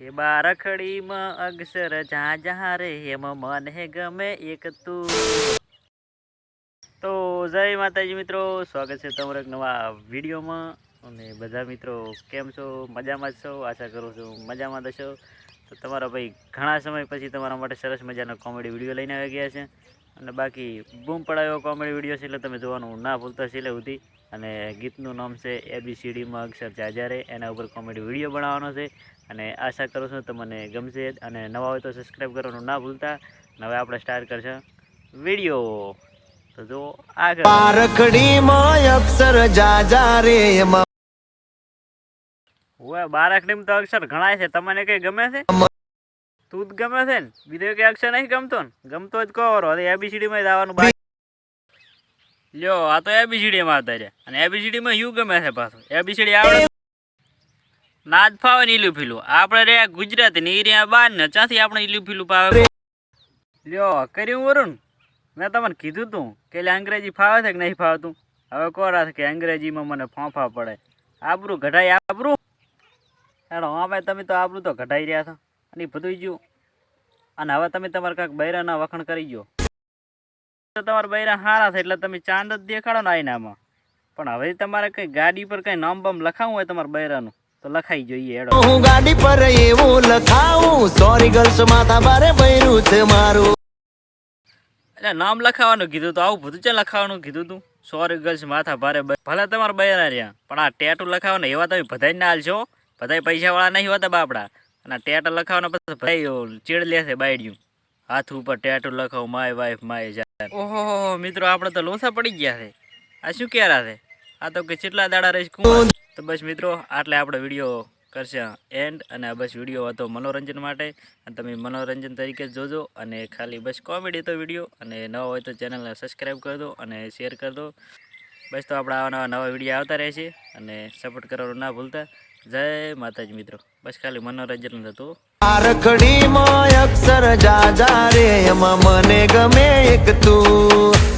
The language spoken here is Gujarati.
કે બારખડીમાં અક્ષર જ્યાં જ્યાં રે એમાં મને ગમે એક તું। તો જય માતાજી મિત્રો, સ્વાગત છે તમારા એક નવા વિડીયોમાં। અને બધા મિત્રો કેમ છો? મજામાં જ છો? આશા કરું છું મજામાં જ છો। તો તમારા ભાઈ ઘણા સમય પછી તમારા માટે સરસ મજાનો કોમેડી વિડીયો લઈને આવી ગયા છે। અને બાકી બૂમ પડાયો કોમેડી વિડીયો છે, એટલે તમે જોવાનું ના ભૂલતા છેલ્લે સુધી। અને ગીતનું નામ છે ABCDમાં અક્ષર જ્યાં જ્યાં રે, એના ઉપર કોમેડી વિડીયો બનાવવાનો છે। અને આશા કરું છું તમને ગમશે, અને નવા હોય તો સબસ્ક્રાઈબ કરવાનું ના ભૂલતા। હવે આપણે સ્ટાર્ટ કરશે વિડીયો। તો જો આગળ બારખડીમાં અક્ષર જાજા રે એમાં ઓય બારખડીમાં તો અક્ષર ઘણા છે, તમને કઈ ગમે છે? તું જ ગમે છે ને? બીજો કઈ અક્ષર નહીં ગમતો ને? ગમતો જ કહો હવે ABCD માં જ આવવાનું બાકી। લ્યો આ તો ABCD માં આવતા રહ્યા, અને ABCD માં યુ ગમે છે પાછું। ABCD આવડે ના જ ફાવે ને ઈલું ફીલું, આપણે રે ગુજરાતી ને ઈ બાર ને ત્યાંથી આપણે ઈલું ફીલું ફાવે। લ્યો કર્યું વરુણ, મેં તમને કીધું તું કે અંગ્રેજી ફાવે છે કે નહીં ફાવતું? હવે કોરા છે કે અંગ્રેજીમાં મને ફાંફા પડે, આબરૂ ઘટાઈ આબરૂ। હેડો અમે તમે તો આબરૂ તો ઘટાઈ રહ્યા છો, અને બધું ગયું। અને હવે તમે તમારા કાંઈક બૈરાના વખાણ કરી ગયો તો તમારા બૈરા સારા છે એટલે તમે ચાંદ જ દેખાડો ને આઈનામાં। પણ હવે તમારે કઈ ગાડી પર કઈ નામ બામ લખાવવું હોય તમારા બૈરાનું તો લખાઈ જોઈએ। હેડો હું ગાડી પર એવું લખાવું, સોરી ગર્લ્સ માથા બારે બૈરું છે મારું। એટલે નામ લખાવાનું કીધું તો આવું બધું છે લખાવાનું કીધું તું? સોરી ગર્લ્સ માથા ભારે, ભલે તમારા બૈરા રહ્યા, પણ આ ટેટુ લખાવવાના એવા તમે બધાય ના હાલશો। બધાય પૈસા વાળા નહીં હોતા બાપડા, અને ટેટુ લખાવવાના પછી ભાઈ ચીડ લેશે બાયડ્યું, હાથ ઉપર ટેટુ લખાવ માય વાઈફ માય જાન। ઓહો મિત્રો, આપણે તો લોસા પડી ગયા છે। આ શું કહેરા છે? આ તો કે કેટલા દાડા રહીશ કુંવર। તો બસ મિત્રો આટલે આપણે વિડીયો કરશે એન્ડ, અને બસ વિડીયો હતો મનોરંજન માટે, અને તમે મનોરંજન તરીકે જોજો। અને ખાલી બસ કોમેડી તો વિડીયો, અને નવો હોય તો ચેનલને સબસ્ક્રાઈબ કરી દો અને શેર કરી દો। બસ તો આપણા નવા વિડીયો આવતા રહેશે, અને સપોર્ટ કરવાનું ના ભૂલતા। જય માતાજી મિત્રો, બસ ખાલી મનોરંજન હતું। બારખડીમાં અક્ષર જાજા રે એમાં મને ગમે એક તું।